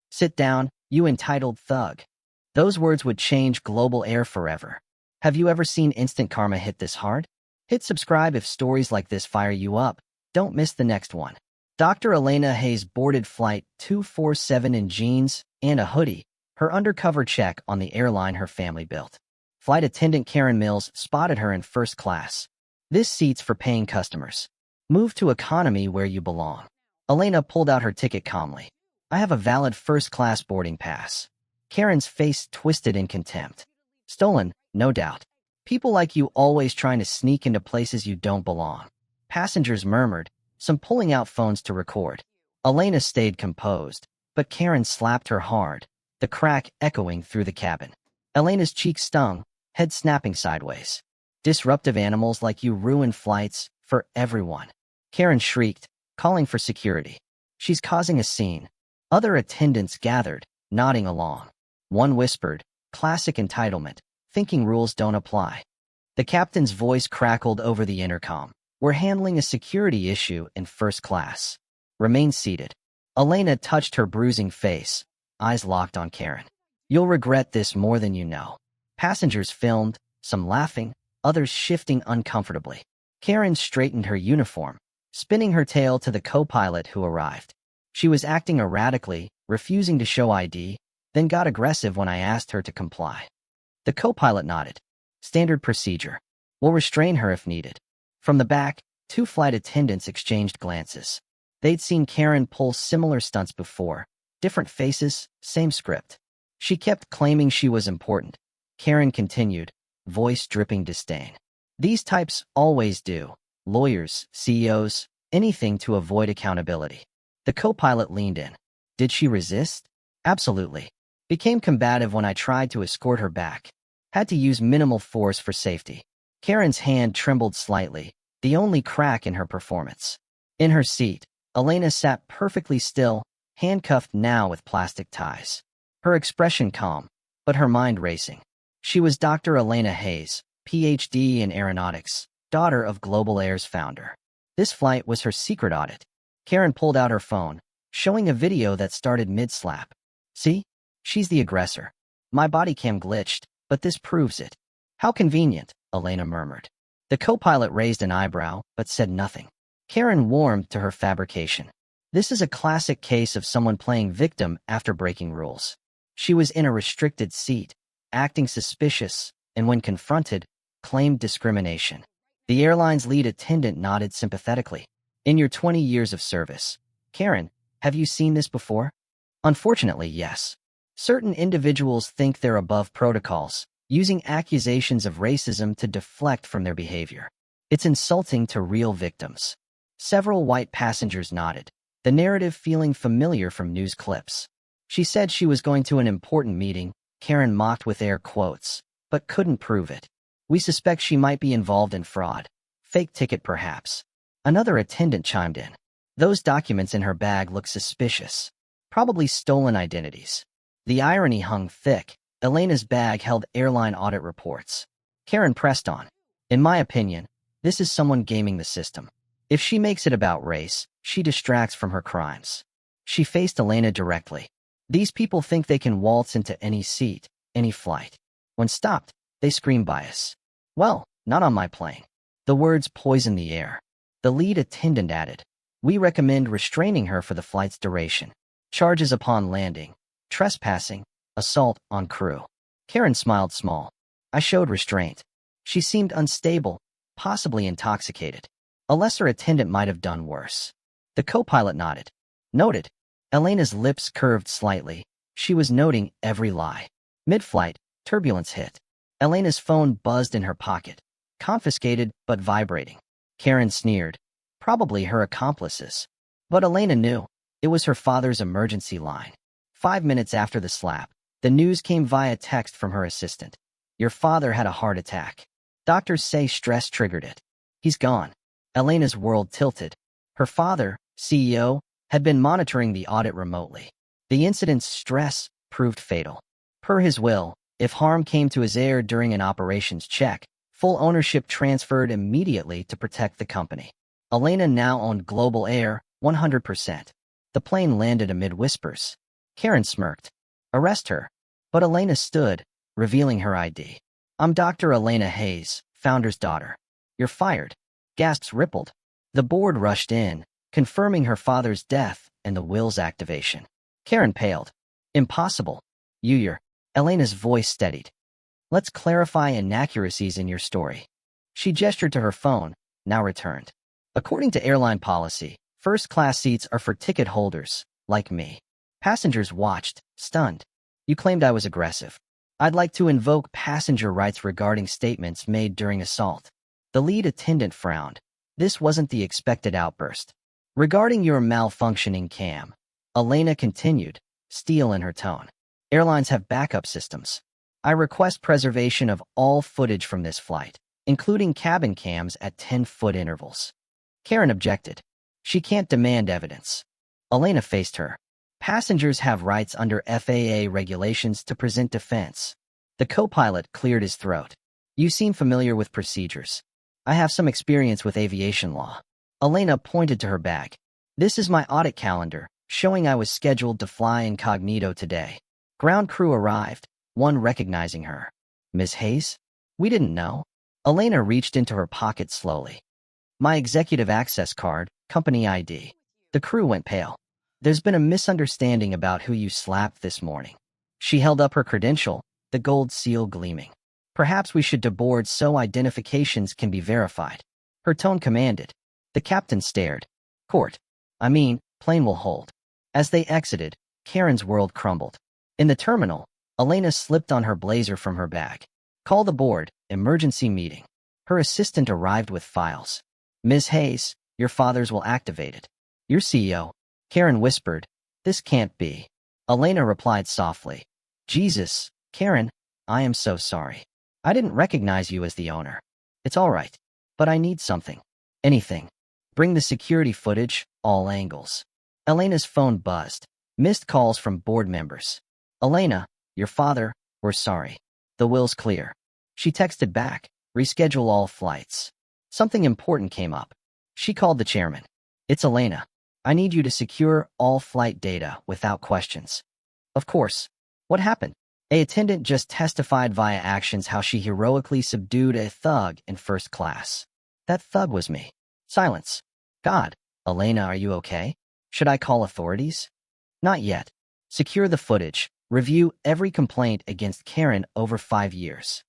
"Sit down, you entitled thug." Those words would change Global Air forever. Have you ever seen instant karma hit this hard? Hit subscribe if stories like this fire you up. Don't miss the next one. Dr. Elena Hayes boarded Flight 247 in jeans and a hoodie, her undercover check on the airline her family built. Flight attendant Karen Mills spotted her in first class. "This seat's for paying customers. Move to economy where you belong." Elena pulled out her ticket calmly. "I have a valid first-class boarding pass." Karen's face twisted in contempt. "Stolen, no doubt. People like you always trying to sneak into places you don't belong." Passengers murmured, some pulling out phones to record. Elena stayed composed, but Karen slapped her hard, the crack echoing through the cabin. Elena's cheek stung, head snapping sideways. "Disruptive animals like you ruin flights for everyone." Karen shrieked, calling for security. "She's causing a scene." Other attendants gathered, nodding along. One whispered, "Classic entitlement, thinking rules don't apply." The captain's voice crackled over the intercom. "We're handling a security issue in first class. Remain seated." Elena touched her bruising face, eyes locked on Karen. "You'll regret this more than you know." Passengers filmed, some laughing, others shifting uncomfortably. Karen straightened her uniform, spinning her tail to the co-pilot who arrived. She was acting erratically, refusing to show ID, then got aggressive when I asked her to comply. The co-pilot nodded. "Standard procedure. We'll restrain her if needed." From the back, two flight attendants exchanged glances. They'd seen Karen pull similar stunts before. Different faces, same script. She kept claiming she was important. Karen continued, voice dripping disdain. "These types always do. Lawyers, CEOs, anything to avoid accountability." The co-pilot leaned in. "Did she resist?" "Absolutely. Became combative when I tried to escort her back. Had to use minimal force for safety." Karen's hand trembled slightly, the only crack in her performance. In her seat, Elena sat perfectly still, handcuffed now with plastic ties. Her expression calm, but her mind racing. She was Dr. Elena Hayes, Ph.D. in aeronautics, daughter of Global Air's founder. This flight was her secret audit. Karen pulled out her phone, showing a video that started mid-slap. "See? She's the aggressor. My body cam glitched, but this proves it." "How convenient," Elena murmured. The co-pilot raised an eyebrow, but said nothing. Karen warmed to her fabrication. This is a classic case of someone playing victim after breaking rules. She was in a restricted seat, acting suspicious, and when confronted, claimed discrimination. The airline's lead attendant nodded sympathetically. "In your 20 years of service, Karen, have you seen this before?" "Unfortunately, yes. Certain individuals think they're above protocols, using accusations of racism to deflect from their behavior. It's insulting to real victims." Several white passengers nodded, the narrative feeling familiar from news clips. "She said she was going to an important meeting," Karen mocked with air quotes, "but couldn't prove it. We suspect she might be involved in fraud. Fake ticket, perhaps." Another attendant chimed in. "Those documents in her bag look suspicious. Probably stolen identities." The irony hung thick. Elena's bag held airline audit reports. Karen pressed on. "In my opinion, this is someone gaming the system. If she makes it about race, she distracts from her crimes." She faced Elena directly. "These people think they can waltz into any seat, any flight. When stopped, they scream bias. Well, not on my plane." The words poisoned the air. The lead attendant added, "We recommend restraining her for the flight's duration. Charges upon landing, trespassing, assault on crew." Karen smiled small. "I showed restraint. She seemed unstable, possibly intoxicated. A lesser attendant might have done worse." The co-pilot nodded. "Noted." Elena's lips curved slightly. She was noting every lie. Mid-flight, turbulence hit. Elena's phone buzzed in her pocket. Confiscated, but vibrating. Karen sneered. Probably her accomplices. But Elena knew. It was her father's emergency line. 5 minutes after the slap, the news came via text from her assistant. "Your father had a heart attack. Doctors say stress triggered it. He's gone." Elena's world tilted. Her father, CEO, had been monitoring the audit remotely. The incident's stress proved fatal. Per his will, if harm came to his heir during an operations check, full ownership transferred immediately to protect the company. Elena now owned Global Air, 100%. The plane landed amid whispers. Karen smirked. Arrest her. But Elena stood, revealing her ID. I'm Dr. Elena Hayes, founder's daughter. You're fired. Gasps rippled. The board rushed in, confirming her father's death and the will's activation. Karen paled. Impossible. You're. Elena's voice steadied. Let's clarify inaccuracies in your story. She gestured to her phone, now returned. According to airline policy, first-class seats are for ticket holders, like me. Passengers watched, stunned. You claimed I was aggressive. I'd like to invoke passenger rights regarding statements made during assault. The lead attendant frowned. This wasn't the expected outburst. Regarding your malfunctioning cam, Elena continued, steel in her tone. Airlines have backup systems. I request preservation of all footage from this flight, including cabin cams at 10-foot intervals. Karen objected. She can't demand evidence. Elena faced her. Passengers have rights under FAA regulations to present defense. The co-pilot cleared his throat. You seem familiar with procedures. I have some experience with aviation law. Elena pointed to her bag. This is my audit calendar, showing I was scheduled to fly incognito today. Ground crew arrived, one recognizing her. Ms. Hayes? We didn't know. Elena reached into her pocket slowly. My executive access card, company ID. The crew went pale. There's been a misunderstanding about who you slapped this morning. She held up her credential, the gold seal gleaming. Perhaps we should deboard so identifications can be verified. Her tone commanded. The captain stared. Plane will hold. As they exited, Karen's world crumbled. In the terminal, Elena slipped on her blazer from her bag. Call the board, emergency meeting. Her assistant arrived with files. Ms. Hayes, your fathers will activate it. Your CEO. Karen whispered, this can't be. Elena replied softly. Jesus, Karen, I am so sorry. I didn't recognize you as the owner. It's all right. But I need something. Anything. Bring the security footage, all angles. Elena's phone buzzed. Missed calls from board members. Elena, your father, we're sorry. The will's clear. She texted back, reschedule all flights. Something important came up. She called the chairman. It's Elena. I need you to secure all flight data without questions. Of course. What happened? An attendant just testified via actions how she heroically subdued a thug in first class. That thug was me. Silence. God, Elena, are you okay? Should I call authorities? Not yet. Secure the footage. Review every complaint against Karen over 5 years.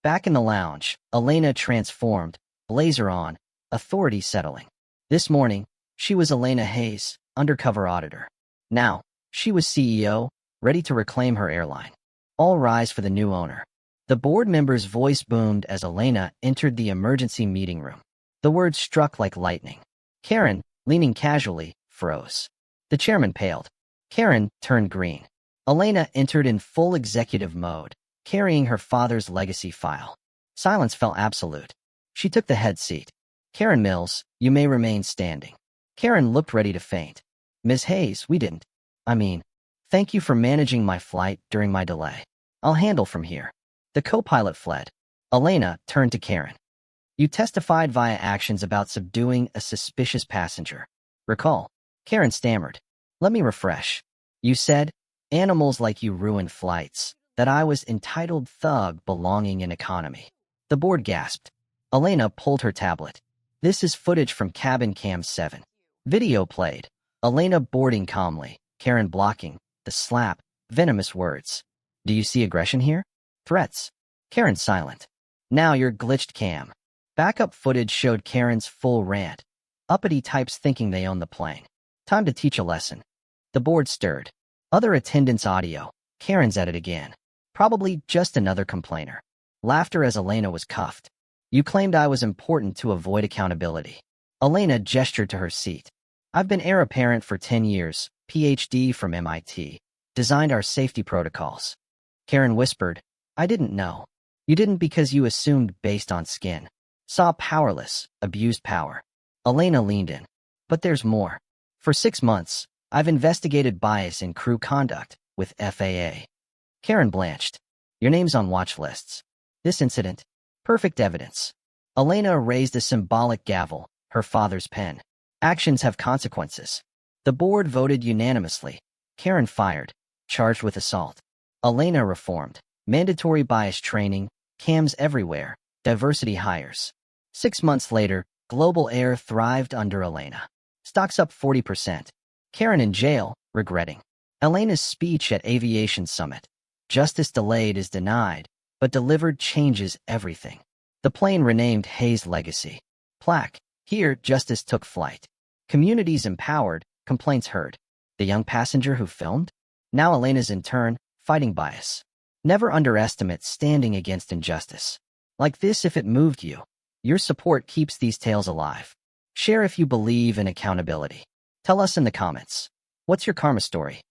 Back in the lounge, Elena transformed, blazer on, authority settling. This morning, she was Elena Hayes, undercover auditor. Now, she was CEO, ready to reclaim her airline. All rise for the new owner. The board member's voice boomed as Elena entered the emergency meeting room. The words struck like lightning. Karen, leaning casually, froze. The chairman paled. Karen turned green. Elena entered in full executive mode, carrying her father's legacy file. Silence fell absolute. She took the head seat. Karen Mills, you may remain standing. Karen looked ready to faint. Ms. Hayes, we didn't. Thank you for managing my flight during my delay. I'll handle from here. The co-pilot fled. Elena turned to Karen. You testified via actions about subduing a suspicious passenger. Recall? Karen stammered. Let me refresh. You said, animals like you ruined flights, that I was entitled thug belonging in economy. The board gasped. Elena pulled her tablet. This is footage from cabin cam 7. Video played. Elena boarding calmly, Karen blocking, the slap, venomous words. Do you see aggression here? Threats. Karen silent. Now you're glitched cam. Backup footage showed Karen's full rant. Uppity types thinking they own the plane. Time to teach a lesson. The board stirred. Other attendants audio. Karen's at it again. Probably just another complainer. Laughter as Elena was cuffed. You claimed I was important to avoid accountability. Elena gestured to her seat. I've been heir apparent for 10 years, PhD from MIT. Designed our safety protocols. Karen whispered, I didn't know. You didn't because you assumed based on skin. Saw powerless, abused power. Elena leaned in. But there's more. For 6 months, I've investigated bias in crew conduct with FAA. Karen blanched. Your name's on watch lists. This incident. Perfect evidence. Elena raised a symbolic gavel, her father's pen. Actions have consequences. The board voted unanimously. Karen fired. charged with assault. Elena reformed. Mandatory bias training, cams everywhere, diversity hires. 6 months later, Global Air thrived under Elena. Stocks up 40%. Karen in jail, regretting. Elena's speech at Aviation Summit. Justice delayed is denied, but delivered changes everything. The plane renamed Hayes Legacy. Plaque. Here, justice took flight. Communities empowered, complaints heard. The young passenger who filmed? Now Elena's in turn, fighting bias. Never underestimate standing against injustice. Like this if it moved you. Your support keeps these tales alive. Share if you believe in accountability. Tell us in the comments. What's your karma story?